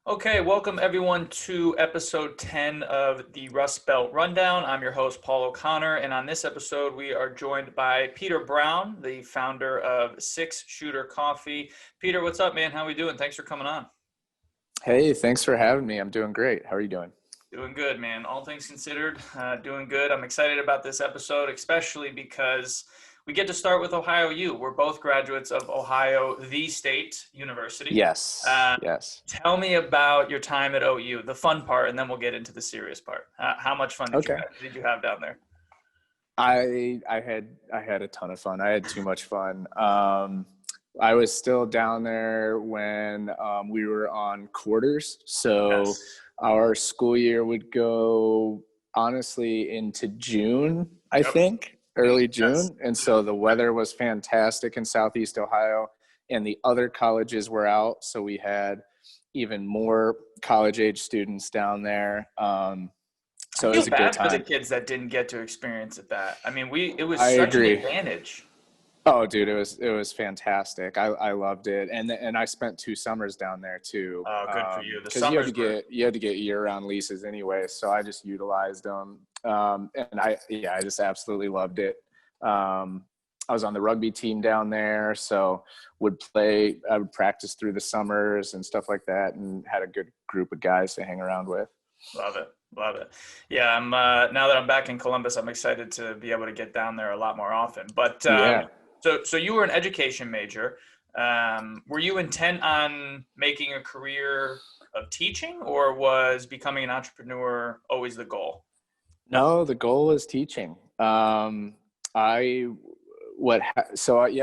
Okay, welcome everyone to episode 10 of the Rust Belt Rundown. I'm your host, Paul O'Connor, and on this episode, we are joined by Peter Brown, the founder of Six Shooter Coffee. Peter, what's up, man? How we doing? Thanks for coming on. Hey, thanks for having me. I'm doing great. How are you doing? Doing good, man. All things considered, doing good. I'm excited about this episode, especially because we get to start with Ohio U. We're both graduates of Ohio, the state university. Yes, yes. Tell me about your time at OU, the fun part, and then we'll get into the serious part. How much fun Okay. did you have down there? I had a ton of fun. I had too much fun. I was still down there when we were on quarters. So Yes. our school year would go honestly into June, I Yep. think, early Yes. June. And so the weather was fantastic in Southeast Ohio, and the other colleges were out. So we had even more college age students down there. I So it feel was a good bad for the time. kids that didn't get to experience it. I mean, it was I such an agree. advantage. Oh, dude, it was fantastic. I loved it, and I spent 2 summers down there too. Oh, good for you. The Because you had summers to were, get year-round leases anyway, so I just utilized them. And I just absolutely loved it. I was on the rugby team down there, so I would practice through the summers and stuff like that, and had a good group of guys to hang around with. love it. Love it. Yeah, now that I'm back in Columbus, I'm excited to be able to get down there a lot more often. But Yeah. so you were an education major. Were you intent on making a career of teaching, or was becoming an entrepreneur always the goal? No, the goal is teaching. I yeah,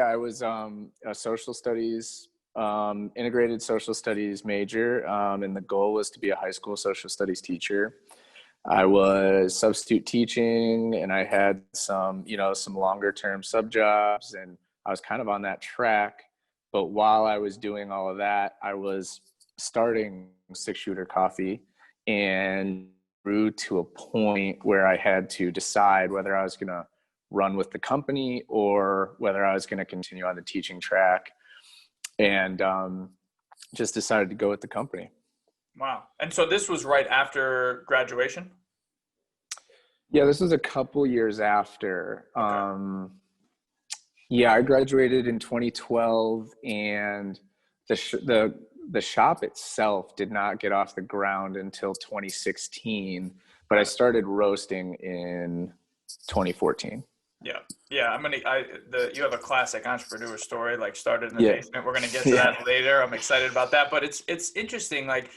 I was a social studies, integrated social studies major, and the goal was to be a high school social studies teacher. I was substitute teaching, and I had some longer term sub jobs, and I was kind of on that track. But while I was doing all of that, I was starting Six Shooter Coffee, and grew to a point where I had to decide whether I was going to run with the company or whether I was going to continue on the teaching track, and just decided to go with the company. Wow. And so this was right after graduation? Yeah, this was a couple years after. Okay. Yeah, I graduated in 2012, and the shop itself did not get off the ground until 2016, but I started roasting in 2014. Yeah. Yeah. You have a classic entrepreneur story, like started in the Yeah. basement. We're going to get to Yeah. that later. I'm excited about that, but it's interesting. Like,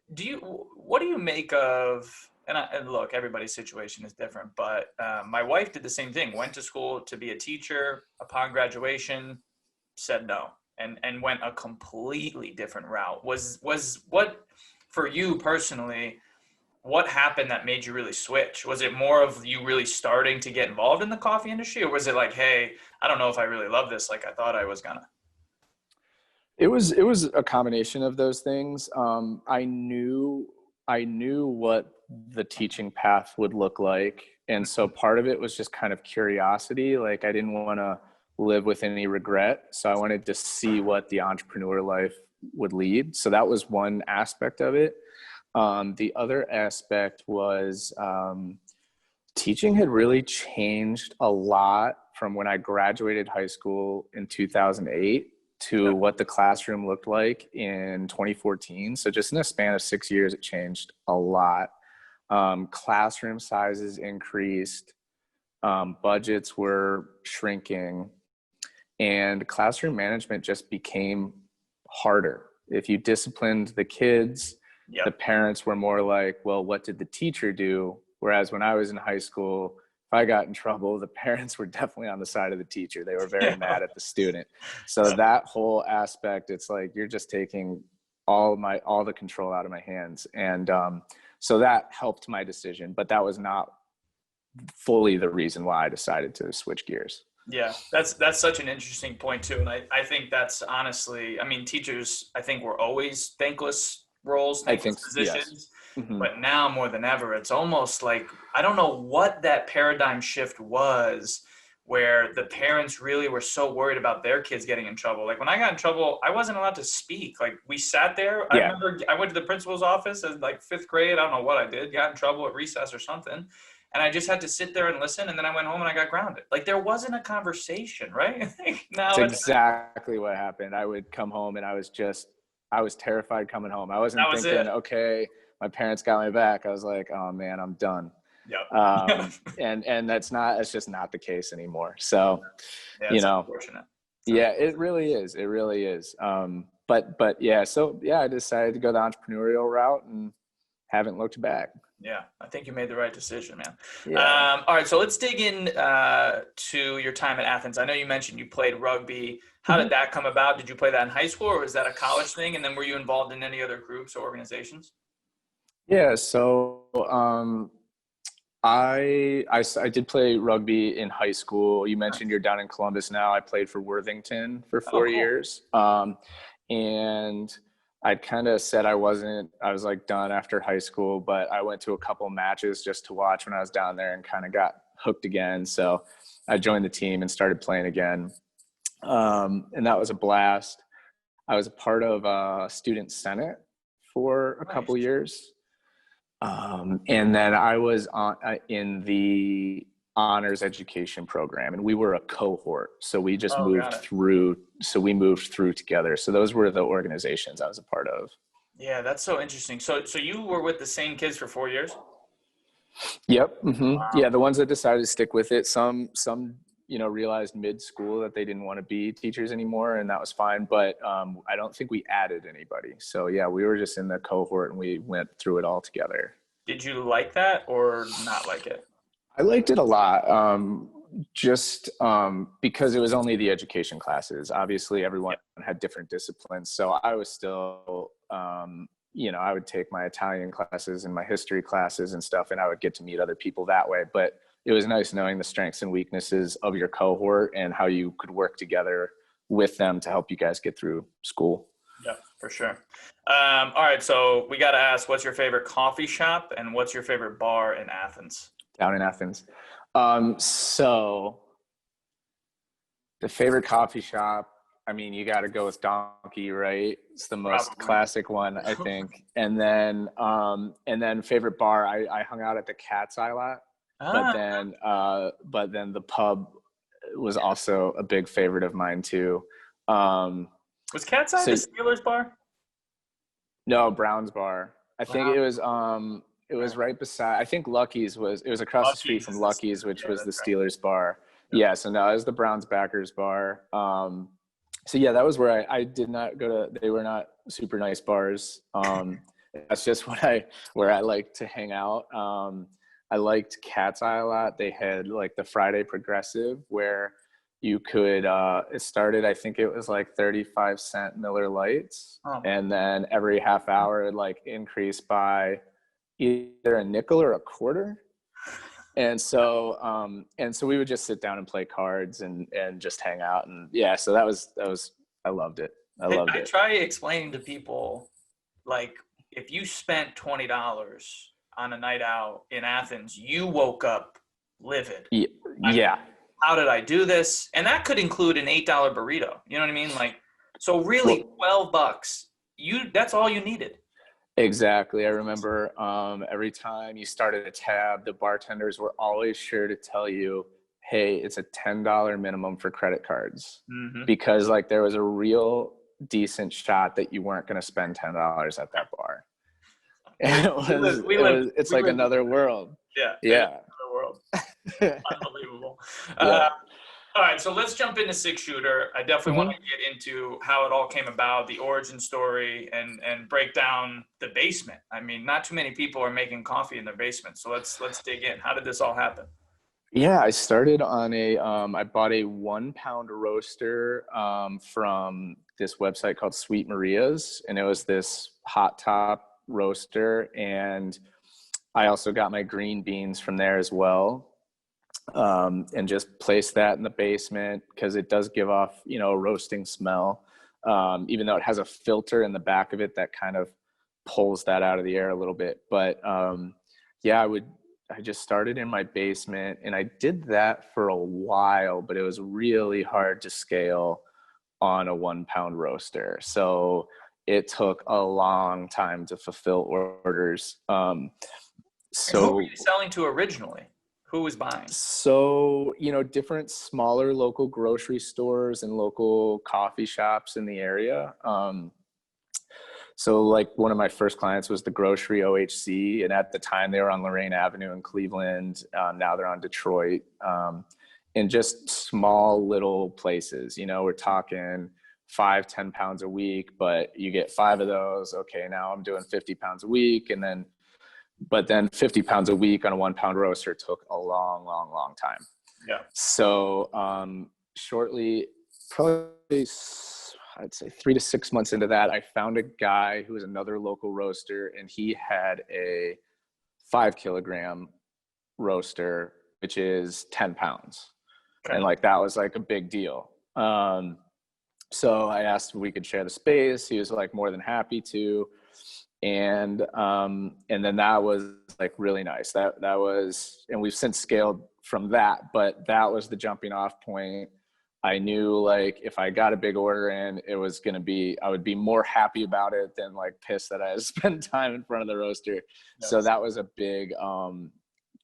what do you make of, and look, everybody's situation is different, but my wife did the same thing, went to school to be a teacher. Upon graduation, said no, and went a completely different route. Was what, for you personally, what happened that made you really switch? Was it more of you really starting to get involved in the coffee industry, or was it like, hey, I don't know if I really love this like I thought I was gonna? It was a combination of those things. I knew what the teaching path would look like, and so part of it was just kind of curiosity. Like, I didn't want to live with any regret, so I wanted to see what the entrepreneur life would lead. So that was one aspect of it. The other aspect was teaching had really changed a lot from when I graduated high school in 2008 to Yep. what the classroom looked like in 2014. So just in a span of 6 years, it changed a lot. Classroom sizes increased, budgets were shrinking, and classroom management just became harder. If you disciplined the kids, the Yep. parents were more like, well, what did the teacher do? Whereas when I was in high school, if I got in trouble, the parents were definitely on the side of the teacher. They were very mad at the student. So Yep. that whole aspect, it's like, you're just taking all the control out of my hands. And so that helped my decision, but that was not fully the reason why I decided to switch gears. Yeah, that's such an interesting point too. And I think that's honestly, I mean, teachers, I think were always thankless roles, I thankless think, yes. positions, Hmm. but now more than ever, it's almost like, I don't know what that paradigm shift was where the parents really were so worried about their kids getting in trouble. Like when I got in trouble, I wasn't allowed to speak. Like we sat there. I Yeah. remember I went to the principal's office as like 5th grade. I don't know what I did, got in trouble at recess or something. And I just had to sit there and listen. And then I went home and I got grounded. Like there wasn't a conversation, right? Now It's exactly what happened. I would come home and I was terrified coming home. I wasn't that was thinking, it. okay, my parents got me back. I was like, oh man, I'm done. Yep. And that's just not the case anymore. So, Yeah, you it's know, unfortunate. yeah, it really is. It really is. But yeah, so yeah, I decided to go the entrepreneurial route and haven't looked back. Yeah, I think you made the right decision, man. Yeah. All right, so let's dig in to your time at Athens. I know you mentioned you played rugby. How did that come about? Did you play that in high school, or was that a college thing? And then were you involved in any other groups or organizations? Yeah. So, I did play rugby in high school. You mentioned you're down in Columbus now. I played for Worthington for Oh, 4 cool. years. And I kind of said I was like done after high school, but I went to a couple matches just to watch when I was down there and kind of got hooked again. So I joined the team and started playing again. And that was a blast. I was a part of student senate for a couple Nice. years. And then I was in the honors education program, and we were a cohort. So we just Oh, moved got it. through. So we moved through together. So those were the organizations I was a part of. Yeah, that's so interesting. So you were with the same kids for 4 years? Yep. Yeah. Wow. The ones that decided to stick with it, some, realized mid school that they didn't want to be teachers anymore, and that was fine. But I don't think we added anybody. So yeah, we were just in the cohort and we went through it all together. Did you like that or not like it? I liked it a lot, just because it was only the education classes. Obviously, everyone had different disciplines. So I was still, I would take my Italian classes and my history classes and stuff, and I would get to meet other people that way. But it was nice knowing the strengths and weaknesses of your cohort and how you could work together with them to help you guys get through school. Yeah, for sure. All right, so we got to ask, what's your favorite coffee shop and what's your favorite bar in Athens? Down in Athens. So the favored coffee shop, I mean, you got to go with Donkey, right? It's the most Probably. classic one, I think. And then favorite bar, I hung out at the Cat's Eye lot, but Ah, then the pub was also a big favorite of mine too. was Cat's Eye So the Steelers bar? no, Brown's Bar. I think Wow. it was right beside, I think it was across the street Lucky's from is Lucky's, which yeah, was the that's right. Steelers bar. Yep. Yeah, so no, it was the Browns backers bar. So yeah, that was where I did not go to, they were not super nice bars. That's just where I like to hang out. I liked Cat's Eye a lot. They had like the Friday Progressive where you could, it started, I think it was like 35-cent Miller Lights. Oh, And then every half hour it like increased by either a nickel or a quarter. And so we would just sit down and play cards and just hang out. And yeah, so that was, I loved it. I try explaining to people, like, if you spent $20 on a night out in Athens, you woke up livid. Yeah. I mean, Yeah. how did I do this? And that could include an $8 burrito. You know what I mean? Like, so really $12, that's all you needed. Exactly. I remember every time you started a tab, the bartenders were always sure to tell you, hey, it's a $10 minimum for credit cards, Mm-hmm. because like there was a real decent shot that you weren't going to spend $10 at that bar. And it's like another world. Yeah. Yeah. Another world. Unbelievable. Yeah. All right, so let's jump into Six Shooter. I definitely want to get into how it all came about, the origin story, and break down the basement. I mean, not too many people are making coffee in their basement, so let's dig in. How did this all happen? Yeah, I started on I bought a 1-pound roaster from this website called Sweet Maria's, and it was this hot top roaster. And I also got my green beans from there as well. And just placed that in the basement because it does give off, a roasting smell, even though it has a filter in the back of it that kind of pulls that out of the air a little bit. But yeah, I just started in my basement, and I did that for a while, but it was really hard to scale on a 1 pound roaster. So it took a long time to fulfill orders. And who were So you selling to originally? Who was buying? So, different smaller local grocery stores and local coffee shops in the area. So like one of my first clients was the grocery OHC. And at the time they were on Lorraine Avenue in Cleveland. Now they're on Detroit. And just small little places, we're talking 5-10 pounds a week, but you get 5 of those. Okay, now I'm doing 50 pounds a week. But then 50 pounds a week on a 1 pound roaster took a long, long, long time. Yeah. So shortly, probably I'd say 3 to 6 months into that, I found a guy who was another local roaster, and he had a 5 kilogram roaster, which is 10 pounds. Okay. And like, that was like a big deal. So I asked if we could share the space. He was like more than happy to. And then that was like really nice. That was, and we've since scaled from that, but that was the jumping off point. I knew like if I got a big order in, it was going to be, I would be more happy about it than like pissed that I had spent time in front of the roaster. Yes. So that was a big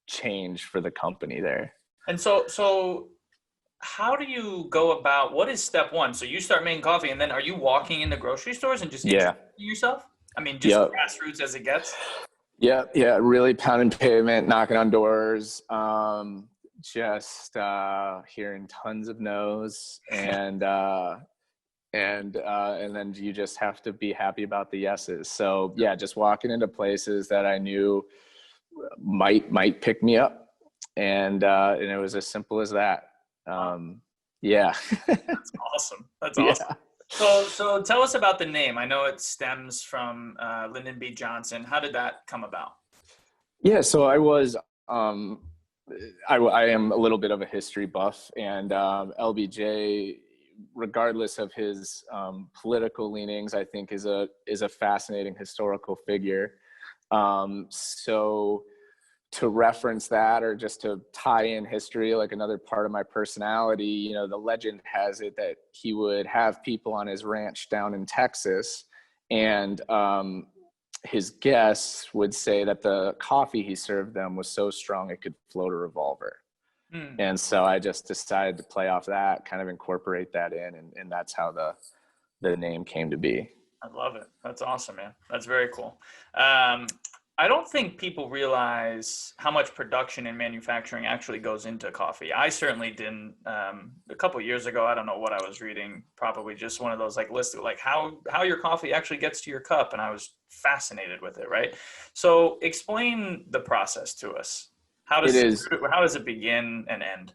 change for the company there. And so how do you go about, what is step one? So you start making coffee, and then are you walking in the grocery stores and just introducing yourself? I mean, just grassroots as it gets? Yeah. Really pounding pavement, knocking on doors, just hearing tons of no's, and then you just have to be happy about the yeses. So yeah, just walking into places that I knew might pick me up, and it was as simple as that. Yeah. That's awesome. That's awesome. Yeah. So tell us about the name. I know it stems from Lyndon B. Johnson. How did that come about? Yeah, so I was, I am a little bit of a history buff, and LBJ, regardless of his political leanings, I think is a fascinating historical figure. So to reference that, or just to tie in history, like another part of my personality, the legend has it that he would have people on his ranch down in Texas, and his guests would say that the coffee he served them was so strong it could float a revolver. And so I just decided to play off that, kind of incorporate that in, and that's how the name came to be. I love it. That's awesome, man. That's very cool. I don't think people realize how much production and manufacturing actually goes into coffee. I certainly didn't. A couple of years ago, I don't know what I was reading, probably just one of those like lists of like how your coffee actually gets to your cup. And I was fascinated with it, right? So explain the process to us. How does it begin and end?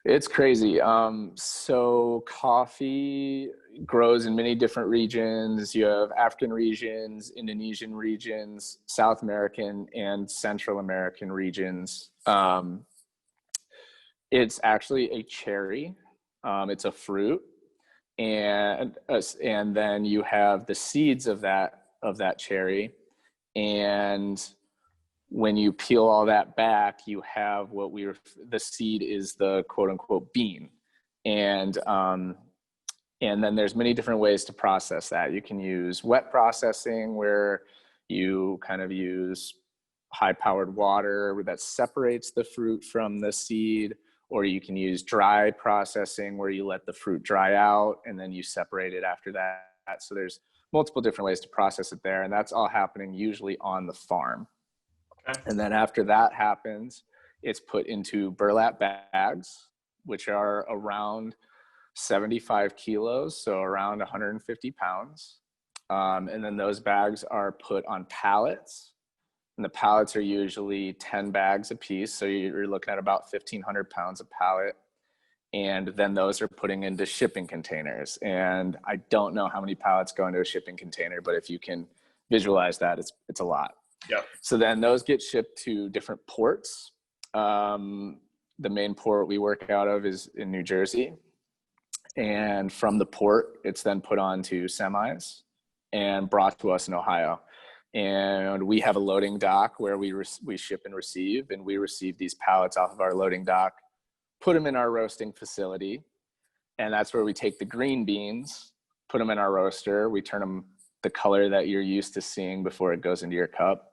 It's crazy. So coffee grows in many different regions. You have African regions, Indonesian regions, South American and Central American regions. It's actually a cherry. It's a fruit, and then you have the seeds of that cherry, and when you peel all that back, you have the seed is the quote unquote bean. And then there's many different ways to process that. You can use wet processing, where you kind of use high powered water that separates the fruit from the seed, or you can use dry processing, where you let the fruit dry out and then you separate it after that. So there's multiple different ways to process it there. And that's all happening usually on the farm. Okay. And then after that happens, it's put into burlap bags, which are around 75 kilos, so around 150 pounds. And then those bags are put on pallets, and the pallets are usually 10 bags a piece. So you're looking at about 1,500 pounds a pallet. And then those are putting into shipping containers. And I don't know how many pallets go into a shipping container, but if you can visualize that, it's a lot. Yeah. So then those get shipped to different ports. The main port we work out of is in New Jersey. And from the port, it's then put onto semis and brought to us in Ohio. and we have a loading dock where we ship and receive, and we receive these pallets off of our loading dock, put them in our roasting facility, and that's where we take the green beans, put them in our roaster, we turn them the color that you're used to seeing before it goes into your cup,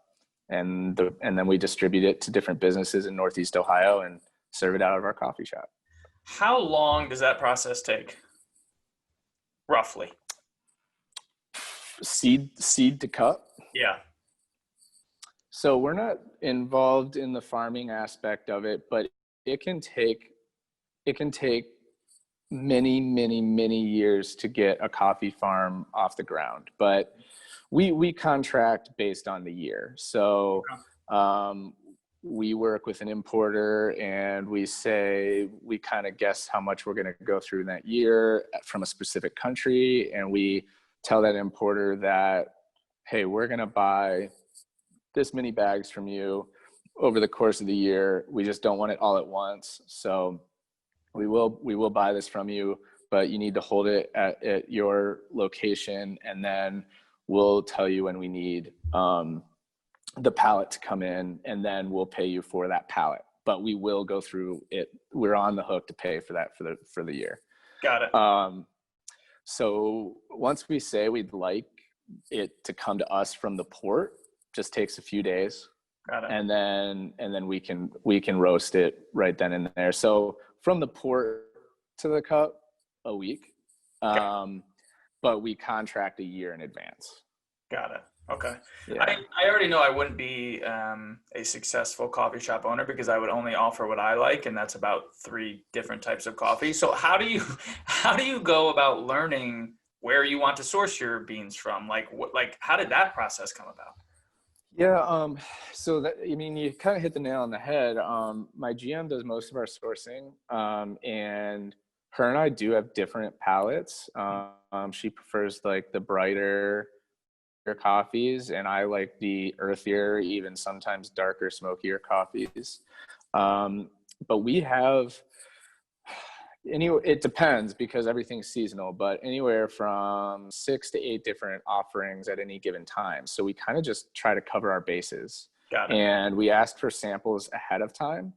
and then we distribute it to different businesses in Northeast Ohio and serve it out of our coffee shop. How long does that process take, roughly? Seed to cup. Yeah. So we're not involved in the farming aspect of it, but it can take many years to get a coffee farm off the ground. But we contract based on the year. So we work with an importer, and we kind of guess how much we're going to go through in that year from a specific country, and we tell that importer that, hey, we're going to buy this many bags from you over the course of the year. We just don't want it all at once. So we will buy this from you, but you need to hold it at your location, and then we'll tell you when we need the pallet to come in, and then we'll pay you for that pallet. But we will go through it. We're on the hook to pay for that for the year. Got it. So once we say we'd like it to come to us from the port, just takes a few days. Got it. And then we can roast it right then and there. So from the port to the cup, a week. But we contract a year in advance. Got it. Okay. Yeah. I already know I wouldn't be a successful coffee shop owner because I would only offer what I like, and that's about 3 different types of coffee. So how do you go about learning where you want to source your beans from? Like how did that process come about? Yeah. So you kind of hit the nail on the head. My GM does most of our sourcing, and her and I do have different palettes. She prefers like the brighter coffees, and I like the earthier, even sometimes darker, smokier coffees. But we have it depends because everything's seasonal, but anywhere from 6 to 8 different offerings at any given time. So we kind of just try to cover our bases. Got it. And we ask for samples ahead of time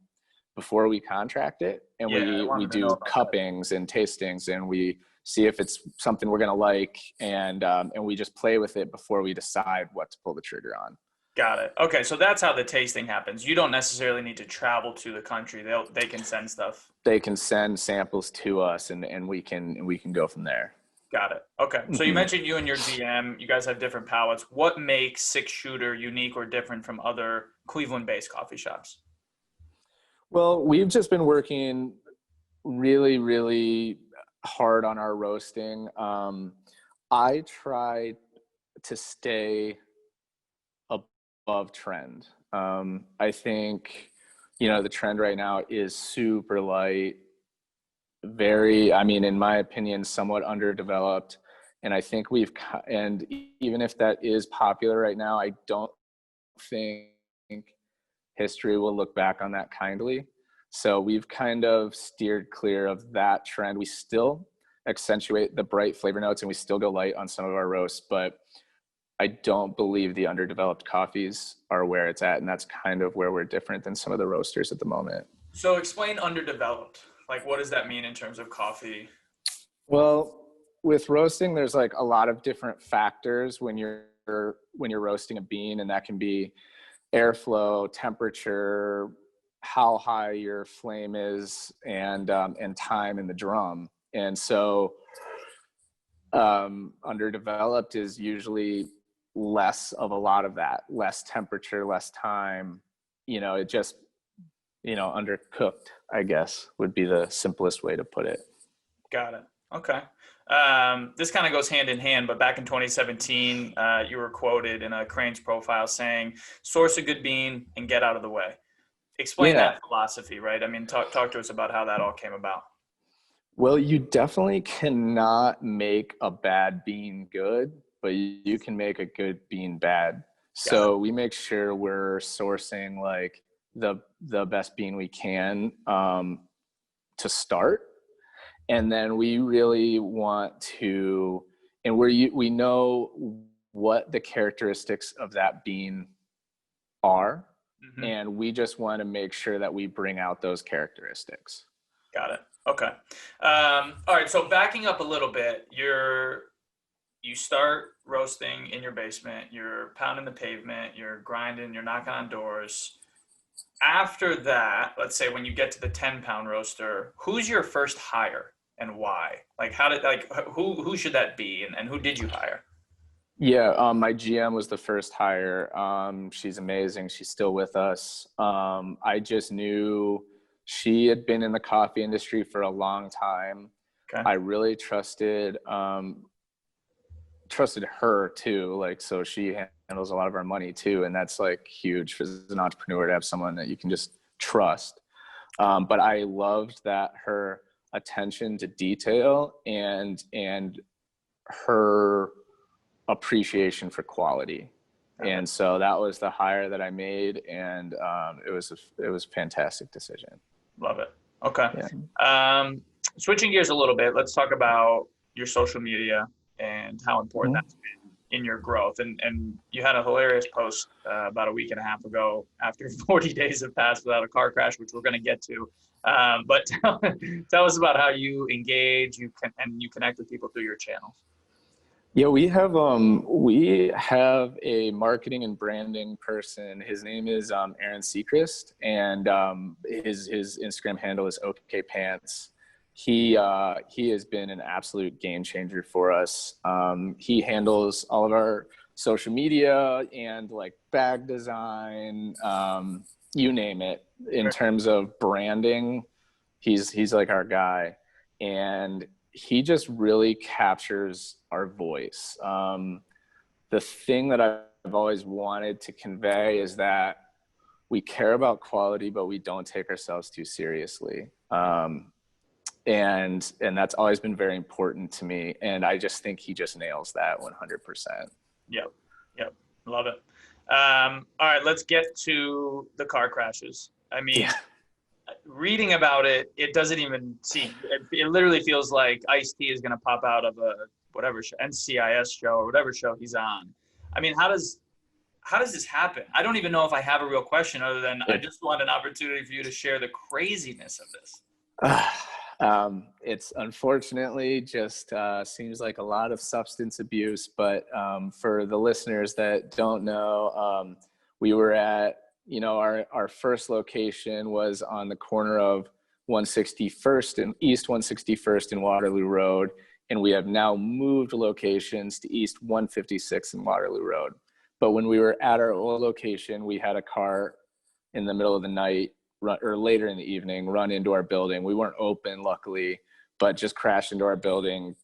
before we contract it, and we do cuppings and tastings, and we see if it's something we're going to like, and we just play with it before we decide what to pull the trigger on. Got it. Okay, so that's how the tasting happens. You don't necessarily need to travel to the country. They can send stuff. They can send samples to us, and we can go from there. Got it. Okay. So you mentioned you and your GM, you guys have different palates. What makes Six Shooter unique or different from other Cleveland-based coffee shops? Well, we've just been working really, really hard on our roasting. I try to stay above trend. I think, the trend right now is super light, in my opinion, somewhat underdeveloped. And I think and even if that is popular right now, I don't think history will look back on that kindly. So we've kind of steered clear of that trend. We still accentuate the bright flavor notes, and we still go light on some of our roasts, but I don't believe the underdeveloped coffees are where it's at. And that's kind of where we're different than some of the roasters at the moment. So explain underdeveloped. Like, what does that mean in terms of coffee? Well, with roasting, there's like a lot of different factors when you're roasting a bean, and that can be airflow, temperature, how high your flame is, and time in the drum. And so underdeveloped is usually less of a lot of that, less temperature, less time, it just, undercooked, I guess, would be the simplest way to put it. Got it. Okay. This kind of goes hand in hand, but back in 2017, you were quoted in a Crane's profile saying, source a good bean and get out of the way. Explain that philosophy, right? Talk to us about how that all came about. Well, you definitely cannot make a bad bean good, but you can make a good bean bad. So we make sure we're sourcing like the best bean we can to start. And then we really want to, and we know what the characteristics of that bean are. Mm-hmm. And we just want to make sure that we bring out those characteristics. Got it. Okay. All right. So backing up a little bit, you start roasting in your basement, you're pounding the pavement, you're grinding, you're knocking on doors. After that, let's say when you get to the 10-pound roaster, who's your first hire and why? Like who should that be, and who did you hire? Yeah, my GM was the first hire. She's amazing. She's still with us. I just knew she had been in the coffee industry for a long time. Okay. I really trusted her too. Like, so she handles a lot of our money too. And that's like huge as an entrepreneur to have someone that you can just trust. But I loved that her attention to detail and her appreciation for quality. And so that was the hire that I made. And it was a fantastic decision. Love it. Okay. Yeah. Switching gears a little bit, let's talk about your social media and how important that's been in your growth. And you had a hilarious post about a week and a half ago after 40 days have passed without a car crash, which we're going to get to. But tell us about how you engage, and you connect with people through your channels. Yeah, we have a marketing and branding person. His name is Aaron Seacrest, and his Instagram handle is OKPants. He has been an absolute game changer for us. He handles all of our social media and like bag design, you name it. In terms of branding, he's like our guy, and he just really captures our voice. The thing that I've always wanted to convey is that we care about quality, but we don't take ourselves too seriously. And that's always been very important to me. And I just think he just nails that 100%. Yep. Love it. All right, let's get to the car crashes. I mean, reading about it, it doesn't even seem, it literally feels like Ice-T is going to pop out of a whatever show, NCIS show or whatever show he's on. I mean, how does this happen? I don't even know if I have a real question other than I just want an opportunity for you to share the craziness of this. It's unfortunately just seems like a lot of substance abuse, but for the listeners that don't know, we were at, our first location was on the corner of 161st and East 161st and Waterloo Road. And we have now moved locations to East 156 and Waterloo Road. But when we were at our old location, we had a car in the middle of the night or later in the evening run into our building. We weren't open, luckily, but just crashed into our building,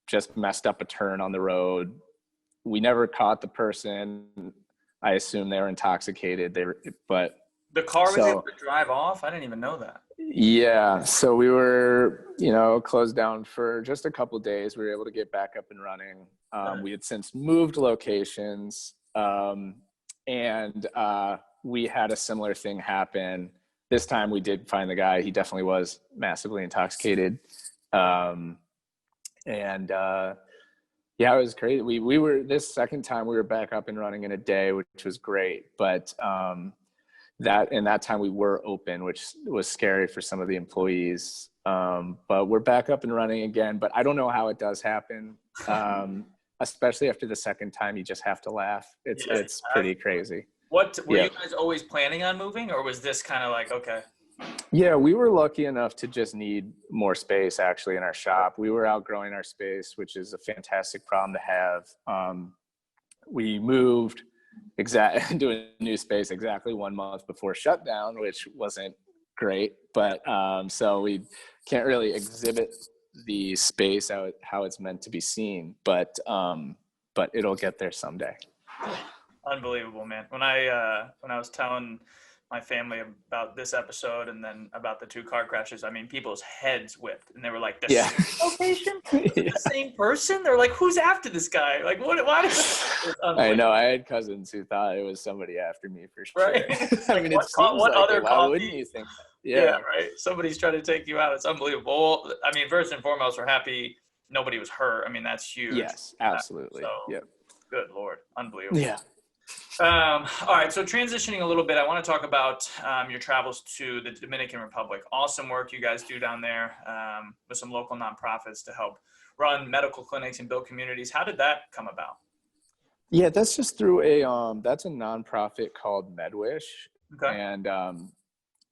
just messed up a turn on the road. We never caught the person. I assume they were intoxicated. But the car was able to drive off? I didn't even know that. Yeah. So we were, closed down for just a couple of days. We were able to get back up and running. We had since moved locations, and we had a similar thing happen. This time we did find the guy. He definitely was massively intoxicated. Yeah, it was crazy. We were, this second time we were back up and running in a day, which was great. But that time we were open, which was scary for some of the employees. But we're back up and running again. But I don't know how it does happen. Especially after the second time, you just have to laugh. It's pretty crazy. Were you guys always planning on moving, or was this kind of like, okay? Yeah, we were lucky enough to just need more space actually in our shop. We were outgrowing our space, which is a fantastic problem to have. We moved to a new space exactly 1 month before shutdown, which wasn't great, but so we can't really exhibit the space how it's meant to be seen, but it'll get there someday. Unbelievable, man. When I was telling my family about this episode and then about the 2 car crashes, I mean, people's heads whipped, and they were like, same location? The same person? They're like, who's after this guy? Like, why does I know. I had cousins who thought it was somebody after me for sure. Right? I mean, it seems like other it. Why wouldn't you think that? Yeah, right. Somebody's trying to take you out. It's unbelievable. Well, I mean, first and foremost, we're happy nobody was hurt. I mean, that's huge. Yes, absolutely. So, yep. Good Lord. Unbelievable. Yeah. All right. So transitioning a little bit, I want to talk about your travels to the Dominican Republic. Awesome work you guys do down there with some local nonprofits to help run medical clinics and build communities. How did that come about? Yeah, that's just through that's a nonprofit called Medwish, Okay. and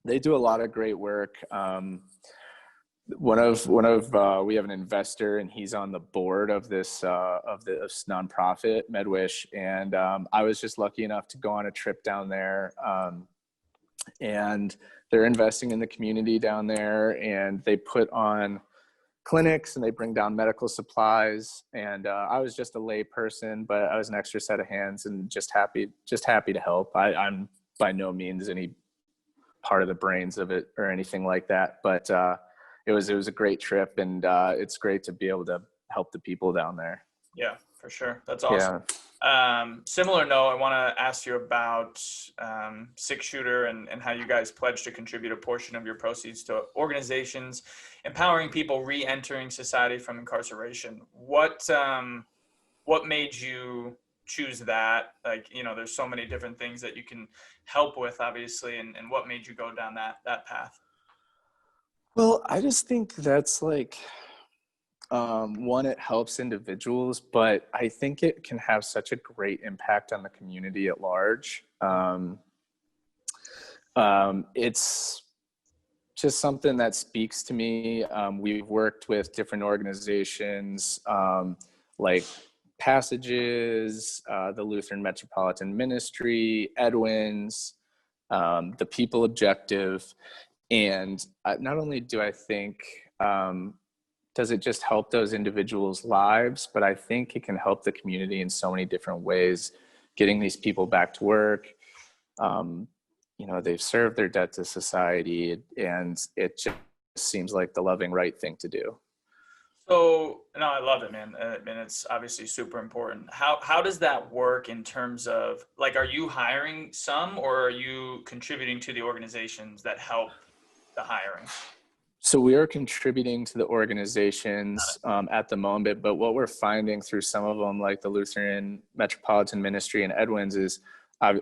they do a lot of great work. One of we have an investor, and he's on the board of this nonprofit Medwish, and I was just lucky enough to go on a trip down there, and they're investing in the community down there, and they put on clinics and they bring down medical supplies, and I was just a lay person, but I was an extra set of hands and just happy to help. I'm by no means any part of the brains of it or anything like that, but it was a great trip, and it's great to be able to help the people down there. Yeah, for sure. That's awesome. Yeah. Similar note, I want to ask you about Six Shooter and how you guys pledge to contribute a portion of your proceeds to organizations empowering people re-entering society from incarceration. What made you choose that? Like, you know, there's so many different things that you can help with, obviously, and what made you go down that path? Well, I just think that's like, one, it helps individuals, but I think it can have such a great impact on the community at large. It's just something that speaks to me. We've worked with different organizations, like Passages, the Lutheran Metropolitan Ministry, Edwin's, the People Objective. And not only do I think, does it just help those individuals' lives, but I think it can help the community in so many different ways, getting these people back to work. You know, they've served their debt to society, and it just seems like the loving right thing to do. So, no, I love it, man. And it's obviously super important. How does that work in terms of, like, are you hiring some, or are you contributing to the organizations that help the hiring? So we are contributing to the organizations at the moment, but what we're finding through some of them, like the Lutheran Metropolitan Ministry and Edwin's, is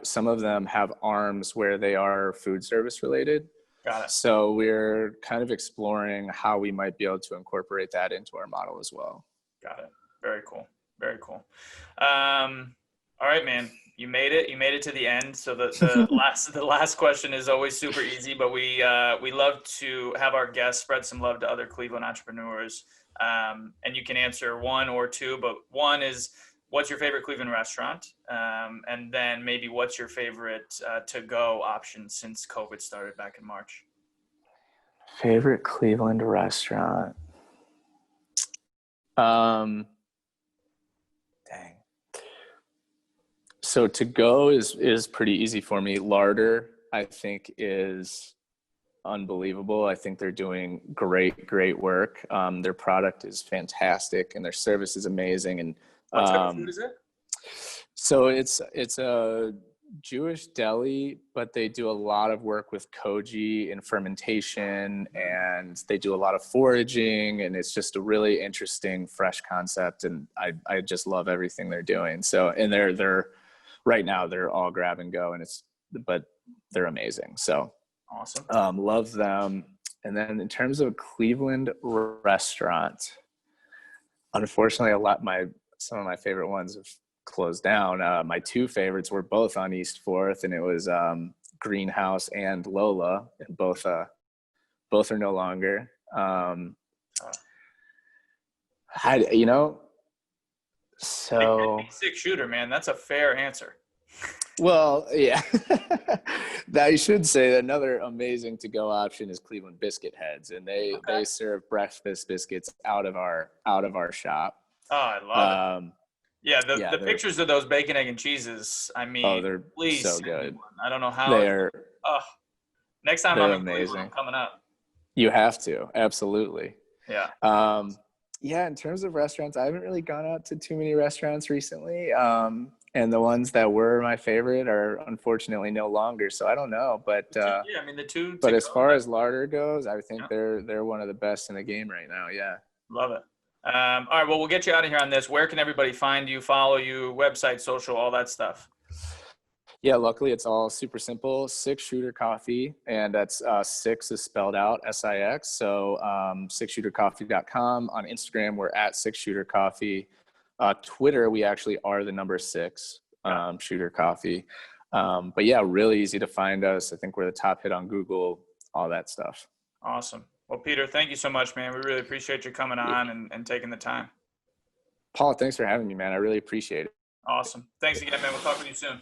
some of them have arms where they are food service related. Got it. So we're kind of exploring how we might be able to incorporate that into our model as well. Got it. Very cool. Very cool. All right, man. You made it. You made it to the end. So the last question is always super easy, but we love to have our guests spread some love to other Cleveland entrepreneurs. And you can answer one or two, but one is, what's your favorite Cleveland restaurant? And then maybe what's your favorite to-go option since COVID started back in March? Favorite Cleveland restaurant? Dang. So to go is pretty easy for me. Larder, I think, is unbelievable. I think they're doing great work. Their product is fantastic, and their service is amazing. And what type of food is it? So it's a Jewish deli, but they do a lot of work with koji and fermentation, and they do a lot of foraging, and it's just a really interesting, fresh concept. And I just love everything they're doing. So, and they're right now they're all grab and go, but they're amazing. So awesome. Love them. And then in terms of a Cleveland restaurant, unfortunately, some of my favorite ones have closed down. My two favorites were both on East 4th, and it was Greenhouse and Lola, and both are no longer. So Six Shooter, man, that's a fair answer. Well, yeah. I should say that another amazing to-go option is Cleveland Biscuit Heads, and they serve breakfast biscuits out of our shop. Oh, I love it. Yeah, the pictures of those bacon, egg, and cheeses. I mean, they're please so good. I don't know how they're. Next time I'm in amazing. Cleveland, I'm coming up. You have to, absolutely. Yeah. Yeah. In terms of restaurants, I haven't really gone out to too many restaurants recently. And the ones that were my favorite are unfortunately no longer. So I don't know, but yeah, I mean the two. But as far as Larder goes, I think they're one of the best in the game right now. Yeah. Love it. All right, well, we'll get you out of here on this. Where can everybody find you, follow you, website, social, all that stuff? Yeah, luckily it's all super simple. Six Shooter Coffee, and that's six is spelled out SIX. So sixshootercoffee.com. On Instagram, we're at Six Shooter Coffee. Twitter, we actually are the number six, Shooter Coffee. But yeah, really easy to find us. I think we're the top hit on Google, all that stuff. Awesome. Well, Peter, thank you so much, man. We really appreciate you coming on and taking the time. Paul, thanks for having me, man. I really appreciate it. Awesome. Thanks again, man. We'll talk with you soon.